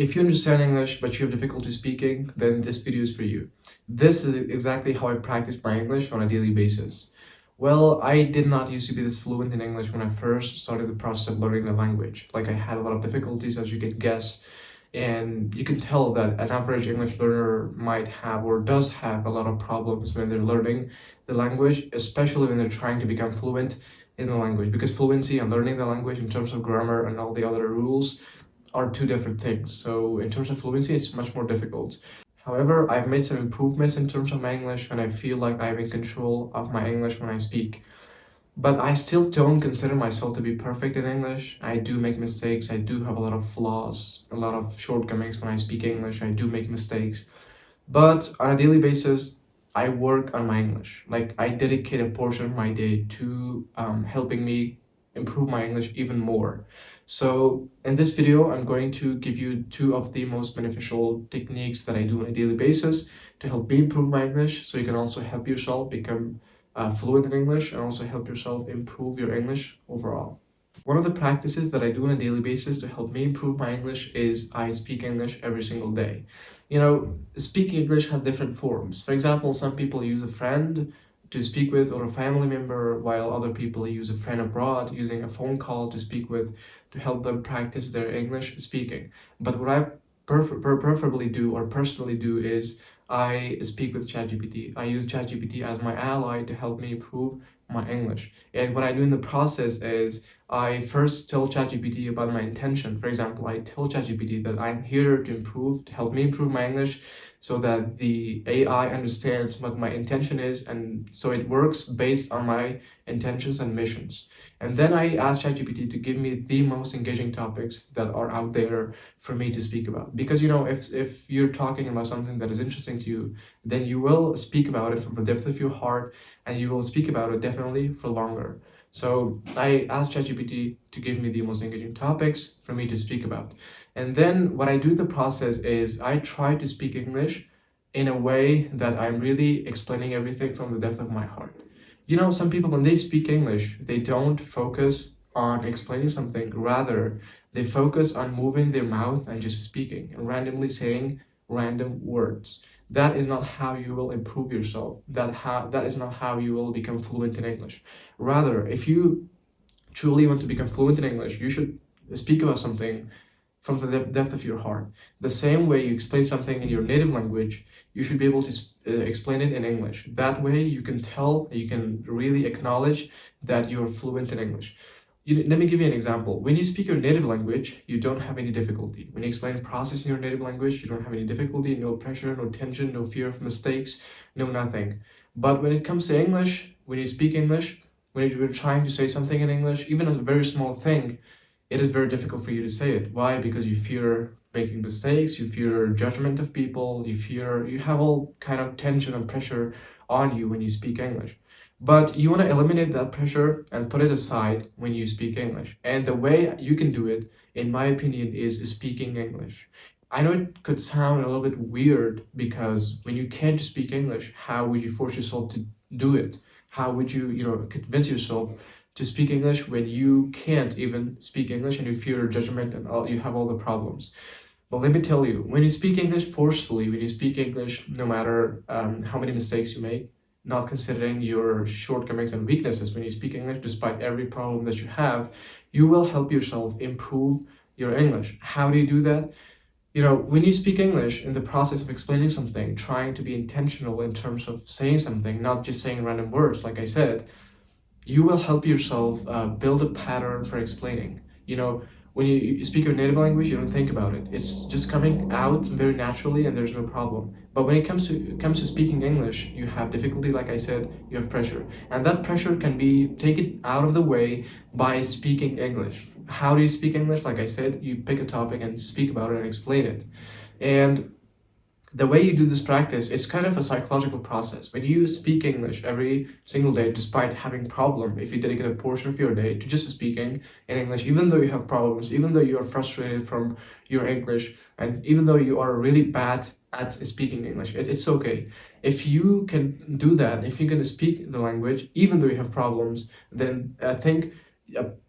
If you understand English but you have difficulty speaking, then this video is for you. This is exactly how I practice my English on a daily basis. Well, I did not used to be this fluent in English when I first started the process of learning the language. Like, I had a lot of difficulties, as you can guess, and you can tell that an average English learner might have or does have a lot of problems when they're learning the language, especially when they're trying to become fluent in the language, because fluency and learning the language in terms of grammar and all the other rules are two different things. So in terms of fluency, it's much more difficult. However, I've made some improvements in terms of my English, and I feel like I'm in control of my English when I speak. But I still don't consider myself to be perfect in English. I do make mistakes. I do have a lot of flaws, a lot of shortcomings when I speak English. I do make mistakes. But on a daily basis, I work on my English. Like, I dedicate a portion of my day to helping me improve my English even more. So in this video, I'm going to give you two of the most beneficial techniques that I do on a daily basis to help me improve my English, so you can also help yourself become fluent in English and also help yourself improve your English overall. One of the practices that I do on a daily basis to help me improve my English is I speak English every single day. You know, speaking English has different forms. For example, some people use a friend to speak with or a family member, while other people use a friend abroad using a phone call to speak with to help them practice their English speaking. But what I preferably do or personally do is I speak with ChatGPT. I use ChatGPT as my ally to help me improve my English. And what I do in the process is I first tell ChatGPT about my intention. For example, I tell ChatGPT that I'm here to improve, to help me improve my English, so that the AI understands what my intention is, and so it works based on my intentions and missions. And then I ask ChatGPT to give me the most engaging topics that are out there for me to speak about. Because, you know, if you're talking about something that is interesting to you, then you will speak about it from the depth of your heart, and you will speak about it definitely for longer. So I asked ChatGPT to give me the most engaging topics for me to speak about. And then what I do in the process is I try to speak English in a way that I'm really explaining everything from the depth of my heart. You know, some people, when they speak English, they don't focus on explaining something. Rather, they focus on moving their mouth and just speaking and randomly saying random words. That is not how you will improve yourself. That is not how you will become fluent in English. Rather, if you truly want to become fluent in English, you should speak about something from the depth of your heart. The same way you explain something in your native language, you should be able to explain it in English. That way you can tell, you can really acknowledge that you're fluent in English. Let me give you an example. When you speak your native language, you don't have any difficulty. When you explain a process in your native language, you don't have any difficulty, no pressure, no tension, no fear of mistakes, no nothing. But when it comes to English, when you speak English, when you're trying to say something in English, even a very small thing, it is very difficult for you to say it. Why? Because you fear making mistakes, you fear judgment of people, you have all kind of tension and pressure on you when you speak English. But you want to eliminate that pressure and put it aside when you speak English. And the way you can do it, in my opinion, is speaking English. I know it could sound a little bit weird, because when you can't speak English, how would you force yourself to do it? How would you, convince yourself to speak English when you can't even speak English and you fear judgment and you have all the problems? But let me tell you, when you speak English forcefully, when you speak English, no matter how many mistakes you make, not considering your shortcomings and weaknesses, when you speak English, despite every problem that you have, you will help yourself improve your English. How do you do that? You know, when you speak English, in the process of explaining something, trying to be intentional in terms of saying something, not just saying random words, like I said, you will help yourself build a pattern for explaining. You know, when you speak your native language, you don't think about it. It's just coming out very naturally, and there's no problem. But when it comes to speaking English, you have difficulty, like I said, you have pressure. And that pressure can be taken out of the way by speaking English. How do you speak English? Like I said, you pick a topic and speak about it and explain it. And the way you do this practice, it's kind of a psychological process. When you speak English every single day, despite having problem, if you dedicate a portion of your day to just speaking in English, even though you have problems, even though you are frustrated from your English, and even though you are really bad at speaking English, it's okay. If you can do that, if you can speak the language, even though you have problems, then I think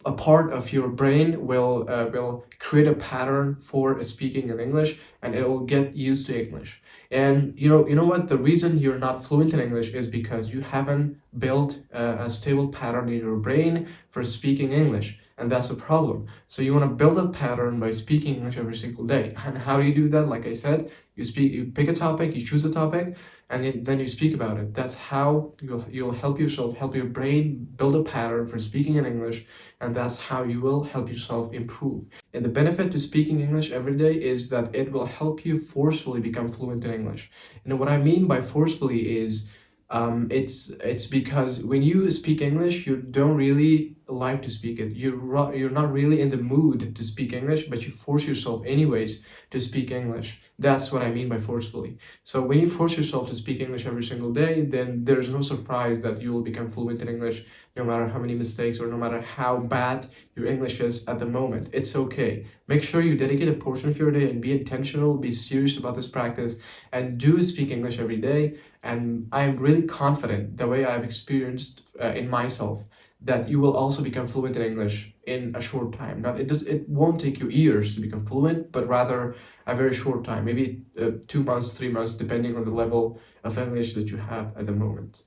a part of your brain will create a pattern for speaking in English, and it will get used to English. And you know what? The reason you're not fluent in English is because you haven't built a stable pattern in your brain for speaking English, and that's a problem. So you want to build a pattern by speaking English every single day. And how do you do that? Like I said, you pick a topic, you choose a topic, and then you speak about it. That's how you'll help yourself, help your brain build a pattern for speaking in English, and that's how you will help yourself improve. And the benefit to speaking English every day is that it will help you forcefully become fluent in English. And what I mean by forcefully is it's because when you speak English, you don't really like to speak it. You're not really in the mood to speak English, but you force yourself anyways to speak English. That's what I mean by forcefully. So when you force yourself to speak English every single day, then there's no surprise that you will become fluent in English, no matter how many mistakes or no matter how bad your English is at the moment. It's okay. Make sure you dedicate a portion of your day and be intentional, be serious about this practice, and do speak English every day. And I'm really confident, the way I've experienced in myself, that you will also become fluent in English in a short time. Not it won't take you years to become fluent, but rather a very short time, maybe 2 months, 3 months, depending on the level of English that you have at the moment.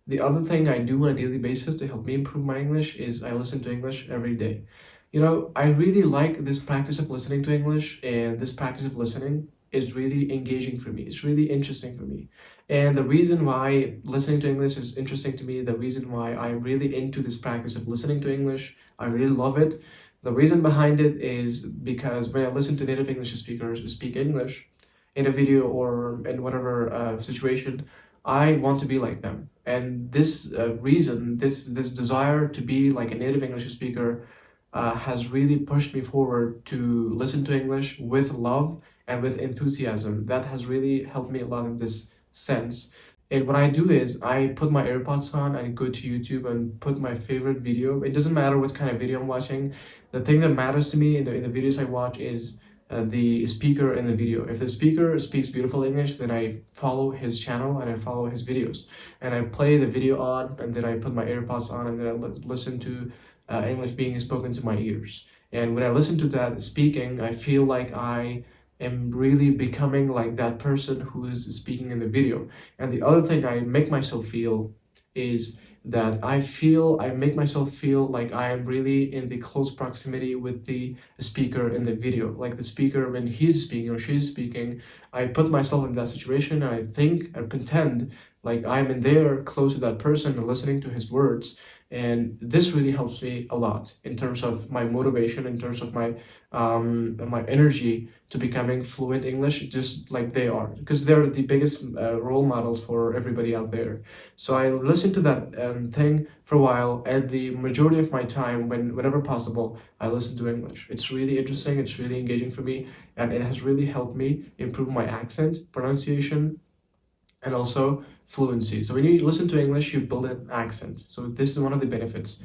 The other thing I do on a daily basis to help me improve my English is I listen to English every day. I really like this practice of listening to English, and this practice of listening is really engaging for me. It's really interesting for me. And the reason why listening to English is interesting to me, the reason why I'm really into this practice of listening to English, I really love it. The reason behind it is because when I listen to native English speakers speak English in a video or in whatever situation, I want to be like them. And this reason, this desire to be like a native English speaker has really pushed me forward to listen to English with love and with enthusiasm. That has really helped me a lot in this sense. And what I do is I put my AirPods on and go to YouTube and put my favorite video. It doesn't matter what kind of video I'm watching. The thing that matters to me in the videos I watch is the speaker in the video. If the speaker speaks beautiful English, then I follow his channel and I follow his videos. And I play the video on, and then I put my AirPods on, and then I listen to English being spoken to my ears. And when I listen to that speaking, I feel like I am really becoming like that person who is speaking in the video. And the other thing I make myself feel is that I make myself feel like I am really in the close proximity with the speaker in the video. Like the speaker, when he's speaking or she's speaking, I put myself in that situation and I think and pretend like I'm in there close to that person and listening to his words. And this really helps me a lot in terms of my motivation, in terms of my energy to becoming fluent English, just like they are, because they're the biggest role models for everybody out there. So I listen to that thing for a while, and the majority of my time, whenever possible, I listen to English. It's really interesting, it's really engaging for me, and it has really helped me improve my accent, pronunciation, and also fluency. So when you listen to English, you build an accent. So this is one of the benefits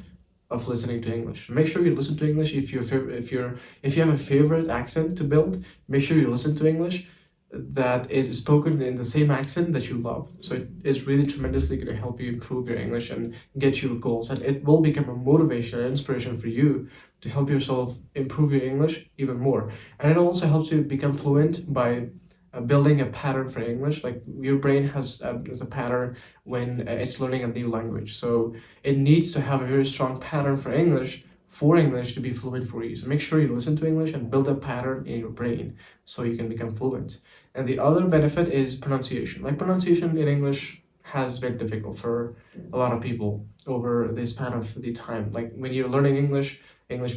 of listening to English. Make sure you listen to English. If you have a favorite accent to build, make sure you listen to English that is spoken in the same accent that you love. So it is really tremendously going to help you improve your English and get your goals. And it will become a motivation and inspiration for you to help yourself improve your English even more. And it also helps you become fluent by building a pattern for English. Like your brain has a pattern when it's learning a new language. So it needs to have a very strong pattern for English to be fluent for you. So make sure you listen to English and build a pattern in your brain so you can become fluent. And the other benefit is pronunciation. Like pronunciation in English has been difficult for a lot of people over the span of the time. Like when you're learning English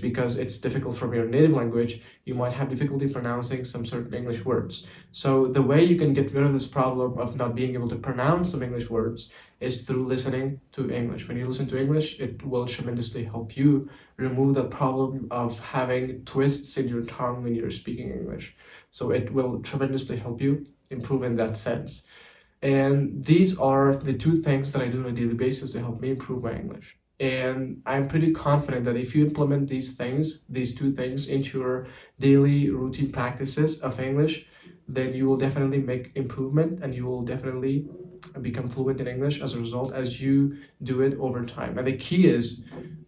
because it's difficult from your native language, you might have difficulty pronouncing some certain English words. So the way you can get rid of this problem of not being able to pronounce some English words is through listening to English. When you listen to English, it will tremendously help you remove the problem of having twists in your tongue when you're speaking English. So it will tremendously help you improve in that sense. And these are the two things that I do on a daily basis to help me improve my English. And I'm pretty confident that if you implement these two things into your daily routine practices of English, then you will definitely make improvement and you will definitely become fluent in English as a result as you do it over time. And the key is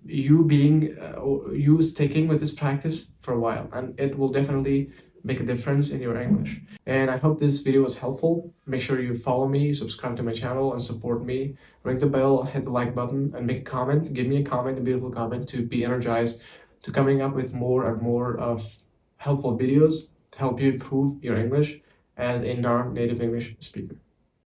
you sticking with this practice for a while, and it will definitely make a difference in your English. And I hope this video was helpful. Make sure you follow me, subscribe to my channel, and support me. Ring the bell, hit the like button, and make a comment. Give me a comment, a beautiful comment, to be energized to coming up with more and more of helpful videos to help you improve your English as a non-native English speaker.